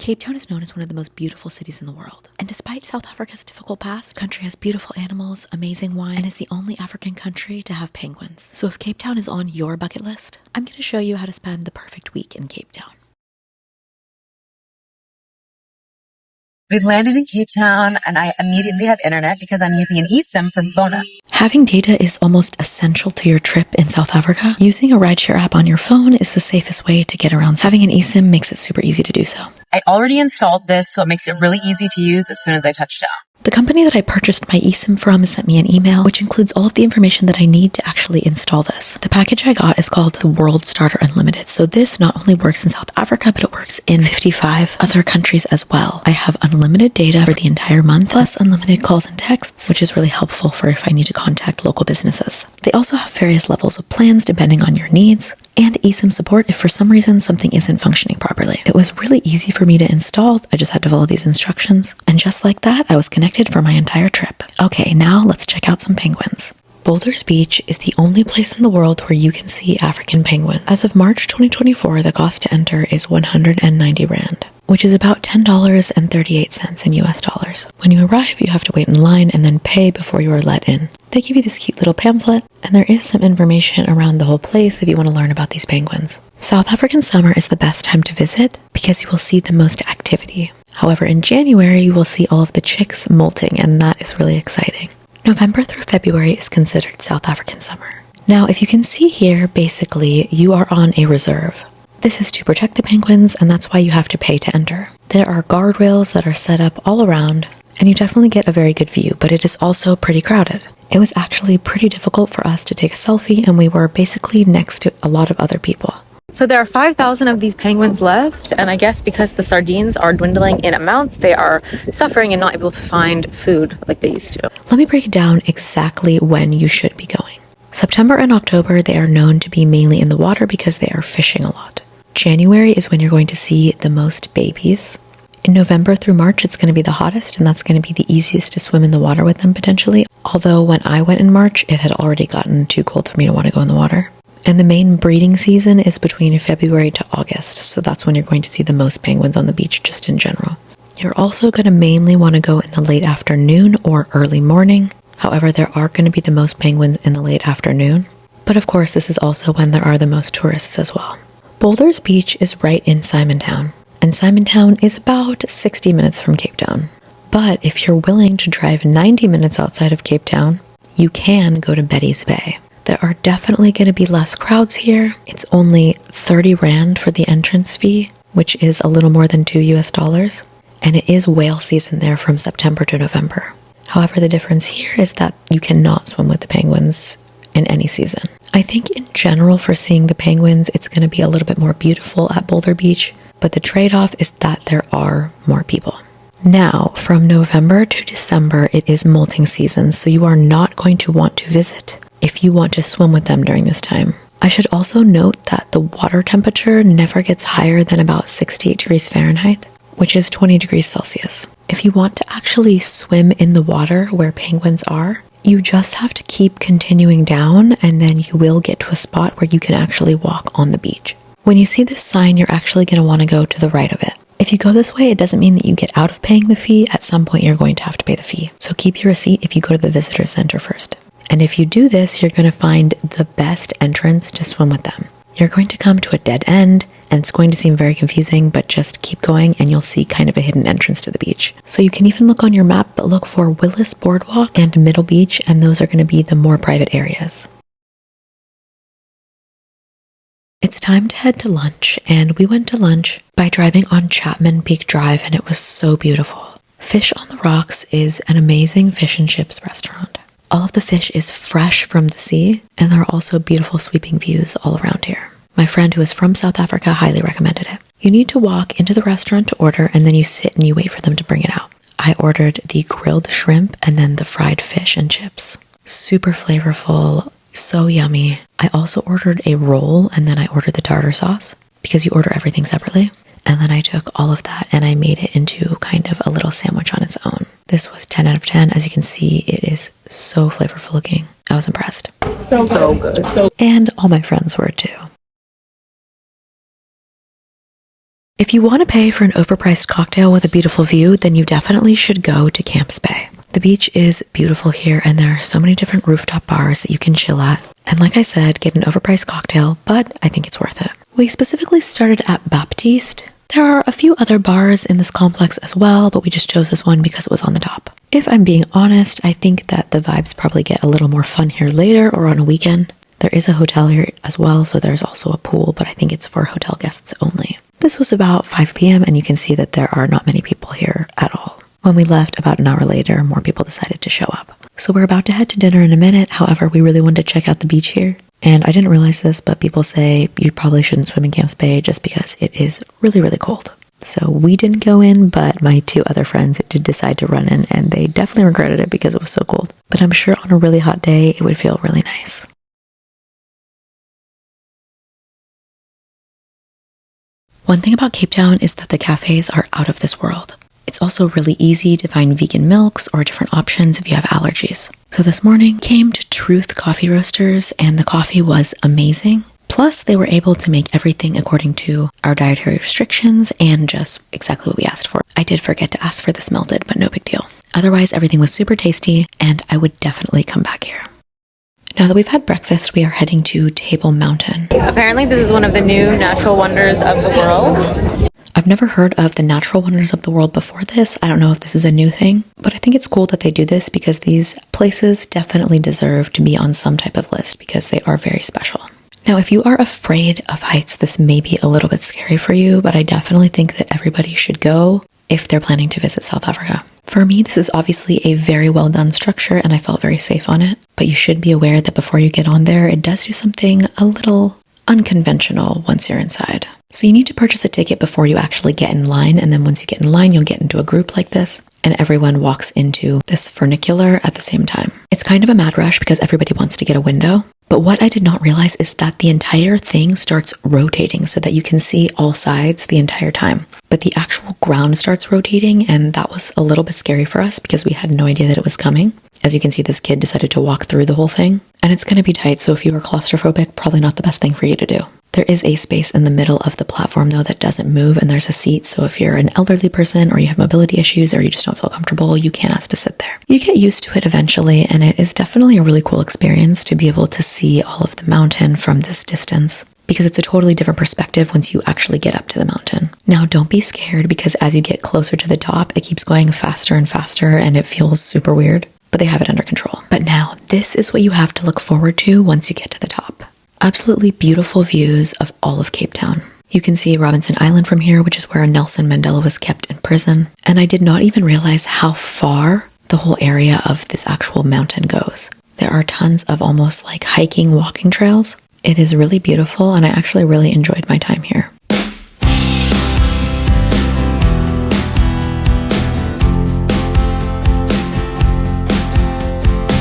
Cape Town is known as one of the most beautiful cities in the world. And despite South Africa's difficult past, the country has beautiful animals, amazing wine, and is the only African country to have penguins. So if Cape Town is on your bucket list, I'm going to show you how to spend the perfect week in Cape Town. We've landed in Cape Town, and I immediately have internet because I'm using an eSIM from Bonus. Having data is almost essential to your trip in South Africa. Using a rideshare app on your phone is the safest way to get around. Having an eSIM makes it super easy to do so. I already installed this, so it makes it really easy to use as soon as I touch down. The company that I purchased my eSIM from sent me an email, which includes all of the information that I need to actually install this. The package I got is called the World Starter Unlimited, so this not only works in South Africa, but it works in 55 other countries as well. I have unlimited data for the entire month, plus unlimited calls and texts, which is really helpful for if I need to contact local businesses. They also have various levels of plans depending on your needs, and eSIM support if for some reason something isn't functioning properly. It was really easy for me to install. I just had to follow these instructions. And just like that, I was connected for my entire trip. Okay, now let's check out some penguins. Boulders Beach is the only place in the world where you can see African penguins. As of March 2024, the cost to enter is 190 Rand, which is about $10.38 in US dollars. When you arrive, you have to wait in line and then pay before you are let in. They give you this cute little pamphlet, and there is some information around the whole place if you want to learn about these penguins. South African summer is the best time to visit because you will see the most activity. However, in January, you will see all of the chicks molting, and that is really exciting. November through February is considered South African summer. Now, if you can see here, basically, you are on a reserve. This is to protect the penguins, and that's why you have to pay to enter. There are guardrails that are set up all around, and you definitely get a very good view, but it is also pretty crowded. It was actually pretty difficult for us to take a selfie, and we were basically next to a lot of other people. So there are 5,000 of these penguins left, and I guess because the sardines are dwindling in amounts, they are suffering and not able to find food like they used to. Let me break down exactly when you should be going. September and October, they are known to be mainly in the water because they are fishing a lot. January is when you're going to see the most babies. In November through March, it's going to be the hottest, and that's going to be the easiest to swim in the water with them potentially. Although when I went in March, it had already gotten too cold for me to want to go in the water. And the main breeding season is between February to August, so that's when you're going to see the most penguins on the beach just in general. You're also going to mainly want to go in the late afternoon or early morning. However, there are going to be the most penguins in the late afternoon. But of course, this is also when there are the most tourists as well. Boulders Beach is right in Simontown, and Simontown is about 60 minutes from Cape Town. But if you're willing to drive 90 minutes outside of Cape Town, you can go to Betty's Bay. There are definitely going to be less crowds here. It's only 30 Rand for the entrance fee, which is a little more than $2 US, and it is whale season there from September to November. However, the difference here is that you cannot swim with the penguins in any season. I think in general for seeing the penguins, it's going to be a little bit more beautiful at Boulder Beach, but the trade-off is that there are more people. Now, from November to December, it is molting season, so you are not going to want to visit if you want to swim with them during this time. I should also note that the water temperature never gets higher than about 68 degrees Fahrenheit, which is 20 degrees Celsius. If you want to actually swim in the water where penguins are, you just have to keep continuing down, and then you will get to a spot where you can actually walk on the beach. When you see this sign, you're actually going to want to go to the right of it. If you go this way, it doesn't mean that you get out of paying the fee. At some point, you're going to have to pay the fee. So keep your receipt if you go to the visitor center first. And if you do this, you're going to find the best entrance to swim with them. You're going to come to a dead end, and it's going to seem very confusing, but just keep going and you'll see kind of a hidden entrance to the beach. So you can even look on your map, but look for Willis Boardwalk and Middle Beach, and those are going to be the more private areas. It's time to head to lunch, and we went to lunch by driving on Chapman Peak Drive, and it was so beautiful. Fish on the Rocks is an amazing fish and chips restaurant. All of the fish is fresh from the sea, and there are also beautiful sweeping views all around here. My friend who is from South Africa highly recommended it. You need to walk into the restaurant to order, and then you sit and you wait for them to bring it out. I ordered the grilled shrimp and then the fried fish and chips. Super flavorful, so yummy. I also ordered a roll, and then I ordered the tartar sauce because you order everything separately. And then I took all of that and I made it into kind of a little sandwich on its own. This was 10 out of 10. As you can see, it is so flavorful looking. I was impressed. So good. And all my friends were too. If you want to pay for an overpriced cocktail with a beautiful view, then you definitely should go to Camps Bay. The beach is beautiful here, and there are so many different rooftop bars that you can chill at. And like I said, get an overpriced cocktail, but I think it's worth it. We specifically started at Baptiste. There are a few other bars in this complex as well, but we just chose this one because it was on the top. If I'm being honest, I think that the vibes probably get a little more fun here later or on a weekend. There is a hotel here as well, so there's also a pool, but I think it's for hotel guests only. This was about 5 p.m. and you can see that there are not many people here at all. When we left about an hour later, more people decided to show up. So we're about to head to dinner in a minute. However, we really wanted to check out the beach here. And I didn't realize this, but people say you probably shouldn't swim in Camps Bay just because it is really, really cold. So we didn't go in, but my 2 other friends did decide to run in, and they definitely regretted it because it was so cold. But I'm sure on a really hot day, it would feel really nice. One thing about Capetown is that the cafes are out of this world. It's also really easy to find vegan milks or different options if you have allergies. So this morning came to Truth Coffee Roasters and the coffee was amazing. Plus they were able to make everything according to our dietary restrictions and just exactly what we asked for. I did forget to ask for this melted, but no big deal. Otherwise everything was super tasty and I would definitely come back here. Now that we've had breakfast, we are heading to Table Mountain. Apparently this is one of the new natural wonders of the world. I've never heard of the natural wonders of the world before this. I don't know if this is a new thing, but I think it's cool that they do this because these places definitely deserve to be on some type of list because they are very special. Now, if you are afraid of heights, this may be a little bit scary for you, but I definitely think that everybody should go if they're planning to visit South Africa. For me, this is obviously a very well done structure and I felt very safe on it, but you should be aware that before you get on there, it does do something a little unconventional once you're inside. So you need to purchase a ticket before you actually get in line, and then once you get in line, you'll get into a group like this, and everyone walks into this funicular at the same time. It's kind of a mad rush because everybody wants to get a window, but what I did not realize is that the entire thing starts rotating so that you can see all sides the entire time. But the actual ground starts rotating, and that was a little bit scary for us because we had no idea that it was coming. As you can see, this kid decided to walk through the whole thing, and it's going to be tight, so if you are claustrophobic, probably not the best thing for you to do. There is a space in the middle of the platform though that doesn't move, and there's a seat, so if you're an elderly person or you have mobility issues or you just don't feel comfortable, you can ask to sit there. You get used to it eventually, and it is definitely a really cool experience to be able to see all of the mountain from this distance, because it's a totally different perspective once you actually get up to the mountain. Now, don't be scared because as you get closer to the top, it keeps going faster and faster and it feels super weird, but they have it under control. But now, this is what you have to look forward to once you get to the top. Absolutely beautiful views of all of Capetown. You can see Robinson Island from here, which is where Nelson Mandela was kept in prison. And I did not even realize how far the whole area of this actual mountain goes. There are tons of almost like hiking, walking trails. It is really beautiful, and I actually really enjoyed my time here.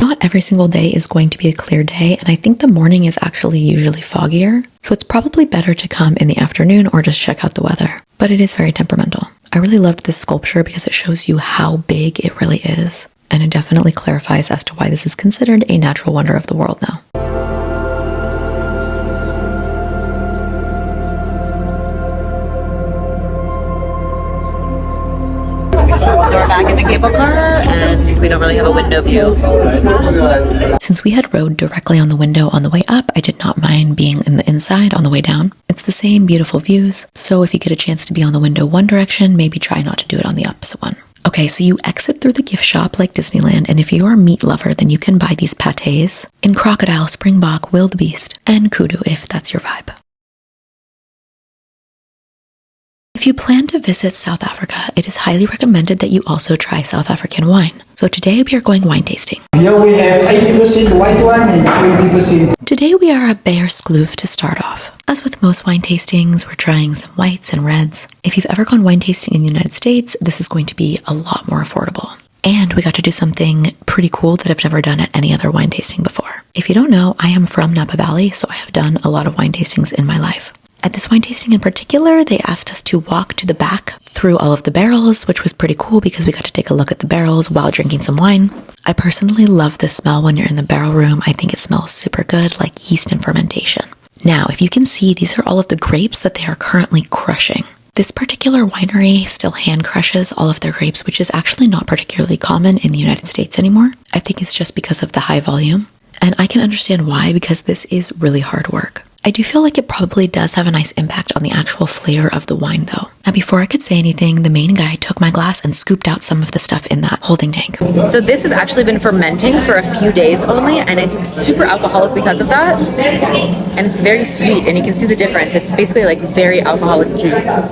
Not every single day is going to be a clear day, and I think the morning is actually usually foggier, so it's probably better to come in the afternoon or just check out the weather. But it is very temperamental. I really loved this sculpture because it shows you how big it really is, and it definitely clarifies as to why this is considered a natural wonder of the world now. We're back in the cable car and we don't really have a window view. Since we had rode directly on the window on the way up, I did not mind being in the inside on the way down. It's the same beautiful views, so if you get a chance to be on the window one direction, maybe try not to do it on the opposite one. Okay, so you exit through the gift shop like Disneyland, and if you are a meat lover, then you can buy these pâtés in crocodile, springbok, wildebeest, and kudu if that's your vibe. If you plan to visit South Africa, it is highly recommended that you also try South African wine. So today we are going wine tasting. Here we have 80% white wine and 20%. Today we are at Bear Skloef to start off. As with most wine tastings, we're trying some whites and reds. If you've ever gone wine tasting in the United States, this is going to be a lot more affordable. And we got to do something pretty cool that I've never done at any other wine tasting before. If you don't know, I am from Napa Valley, so I have done a lot of wine tastings in my life. At this wine tasting in particular, they asked us to walk to the back through all of the barrels, which was pretty cool because we got to take a look at the barrels while drinking some wine. I personally love the smell when you're in the barrel room. I think it smells super good, like yeast and fermentation. Now, if you can see, these are all of the grapes that they are currently crushing. This particular winery still hand crushes all of their grapes, which is actually not particularly common in the United States anymore. I think it's just because of the high volume. And I can understand why, because this is really hard work. I do feel like it probably does have a nice impact on the actual flavor of the wine though. Now before I could say anything, the main guy took my glass and scooped out some of the stuff in that holding tank. So this has actually been fermenting for a few days only, and it's super alcoholic because of that. And it's very sweet, and you can see the difference. It's basically like very alcoholic juice. Oh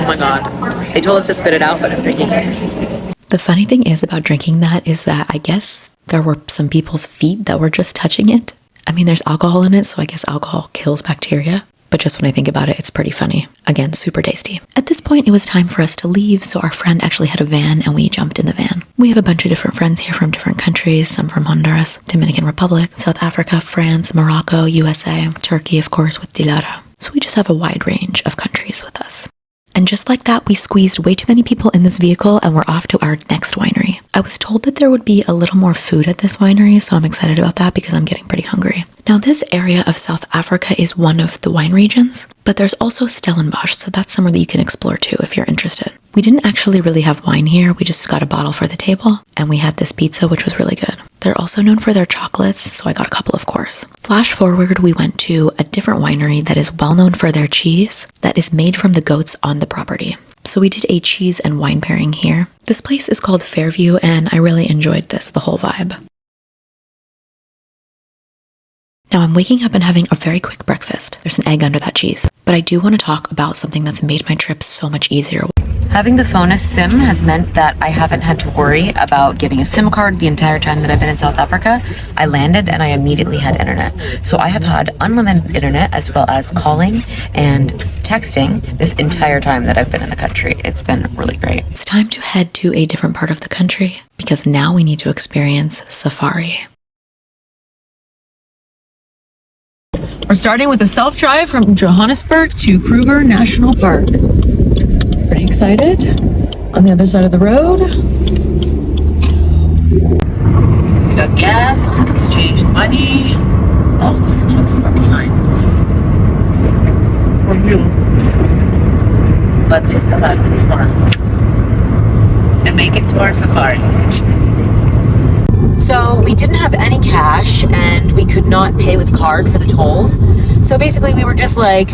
my god. They told us to spit it out, but I'm drinking it. The funny thing is about drinking that is that I guess there were some people's feet that were just touching it. I mean, there's alcohol in it, so I guess alcohol kills bacteria. But just when I think about it, it's pretty funny. Again, super tasty. At this point, it was time for us to leave, so our friend actually had a van and we jumped in the van. We have a bunch of different friends here from different countries, some from Honduras, Dominican Republic, South Africa, France, Morocco, USA, Turkey, of course, with Dilara. So we just have a wide range of countries with us. And just like that, we squeezed way too many people in this vehicle and we're off to our next winery. I was told that there would be a little more food at this winery, so I'm excited about that because I'm getting pretty hungry. Now, this area of South Africa is one of the wine regions, but there's also Stellenbosch, so that's somewhere that you can explore too if you're interested. We didn't actually really have wine here, we just got a bottle for the table, and we had this pizza, which was really good. They're also known for their chocolates, so I got a couple of course. Flash forward, we went to a different winery that is well known for their cheese that is made from the goats on the property. So we did a cheese and wine pairing here. This place is called Fairview, and I really enjoyed this, the whole vibe. Now I'm waking up and having a very quick breakfast. There's an egg under that cheese. But I do want to talk about something that's made my trip so much easier. Having the phone as SIM has meant that I haven't had to worry about getting a SIM card the entire time that I've been in South Africa. I landed and I immediately had internet. So I have had unlimited internet as well as calling and texting this entire time that I've been in the country. It's been really great. It's time to head to a different part of the country because now we need to experience safari. We're starting with a self-drive from Johannesburg to Kruger National Park. Pretty excited. On the other side of the road. We got gas, exchanged money. All the stress is behind us. For you. But we still have 3 miles. And make it to our safari. So we didn't have any cash and we could not pay with card for the tolls. So basically we were just like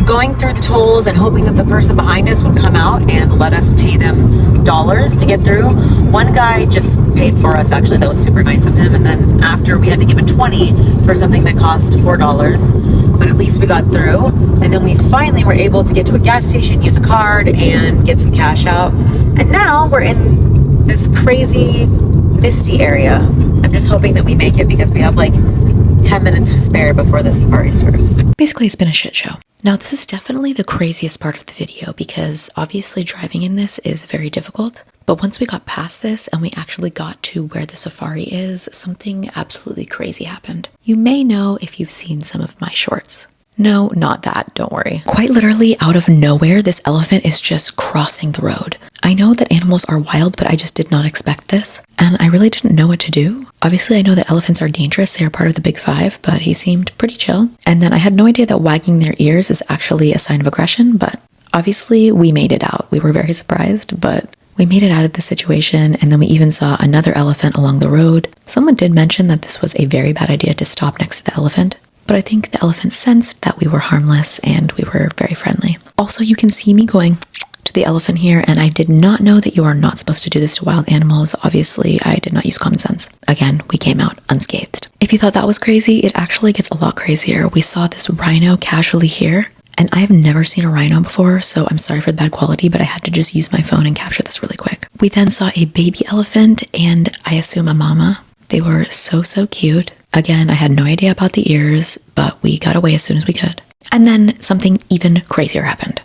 going through the tolls and hoping that the person behind us would come out and let us pay them dollars to get through. One guy just paid for us, actually. That was super nice of him. And then after we had to give a 20 for something that cost $4, but at least we got through. And then we finally were able to get to a gas station, use a card, and get some cash out. And now we're in this crazy misty area. I'm just hoping that we make it because we have like 10 minutes to spare before the safari starts. Basically, it's been a shit show. Now, this is definitely the craziest part of the video because obviously driving in this is very difficult. But once we got past this and we actually got to where the safari is, something absolutely crazy happened. You may know if you've seen some of my shorts. No, not that, don't worry. Quite literally, out of nowhere, this elephant is just crossing the road. I know that animals are wild, but I just did not expect this, and I really didn't know what to do. Obviously, I know that elephants are dangerous, they are part of the big 5, but he seemed pretty chill. And then I had no idea that wagging their ears is actually a sign of aggression, but obviously we made it out. We were very surprised, but we made it out of the situation, and then we even saw another elephant along the road. Someone did mention that this was a very bad idea to stop next to the elephant. But I think the elephant sensed that we were harmless and we were very friendly. Also, you can see me going to the elephant here, and I did not know that you are not supposed to do this to wild animals. Obviously, I did not use common sense. Again, we came out unscathed. If you thought that was crazy, it actually gets a lot crazier. We saw this rhino casually here, and I have never seen a rhino before, so I'm sorry for the bad quality, but I had to just use my phone and capture this really quick. We then saw a baby elephant and I assume a mama. They were so cute. Again, I had no idea about the ears, but we got away as soon as we could. And then something even crazier happened.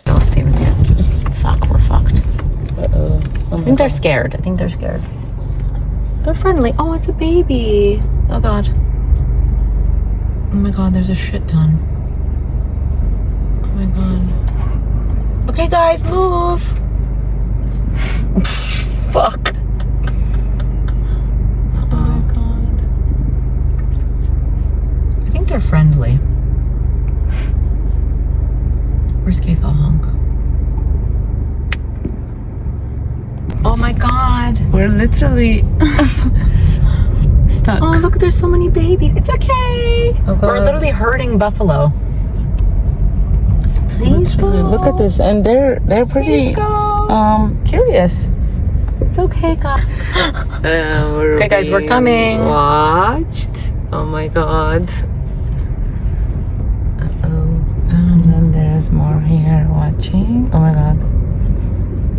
Fuck, we're fucked. Uh-oh. I think they're scared. They're friendly. Oh, it's a baby. Oh god. Oh my god, there's a shit ton. Oh my god. Okay guys, move. Fuck. Oh my god. I think they're friendly. Worst case, I'll honk. Oh my God. We're literally stuck. Oh, look, there's so many babies. It's okay. Oh, God. We're literally herding buffalo. Please go. Look at this, and they're pretty Please go. curious. It's okay, God. Okay, guys, we're coming. Watched. Oh my God. And then there's more here watching. Oh my God.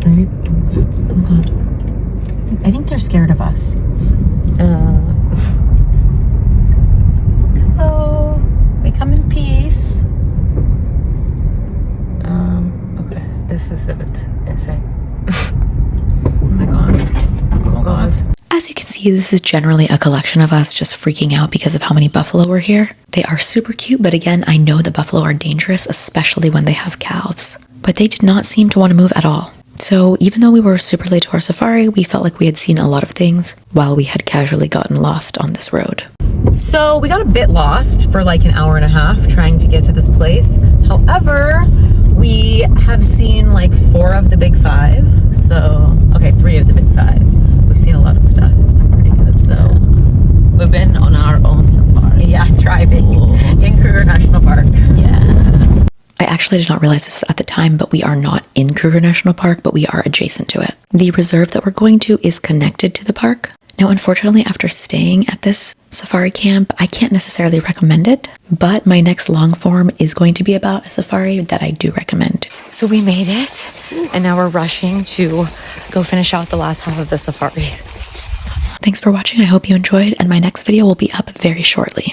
Maybe. Oh God. I think they're scared of us. Hello. We come in peace. Okay. This is a bit insane. Oh my God. Oh God. As you can see, this is generally a collection of us just freaking out because of how many buffalo were here. They are super cute, but again, I know the buffalo are dangerous, especially when they have calves. But they did not seem to want to move at all. So even though we were super late to our safari, we felt like we had seen a lot of things while we had casually gotten lost on this road. So we got a bit lost for like an hour and a half trying to get to this place. However, we have seen like 4 of the big 5. So, okay, 3 of the big 5. We've seen a lot of stuff. It's been pretty good. So We've been on our own safari. yeah, driving in Kruger National Park. Yeah. I actually did not realize this at the time, but we are not in Kruger National Park, but we are adjacent to it. The reserve that we're going to is connected to the park. Now, unfortunately, after staying at this safari camp, I can't necessarily recommend it, but my next long form is going to be about a safari that I do recommend. So we made it, and now we're rushing to go finish out the last half of the safari. Thanks for watching. I hope you enjoyed, and my next video will be up very shortly.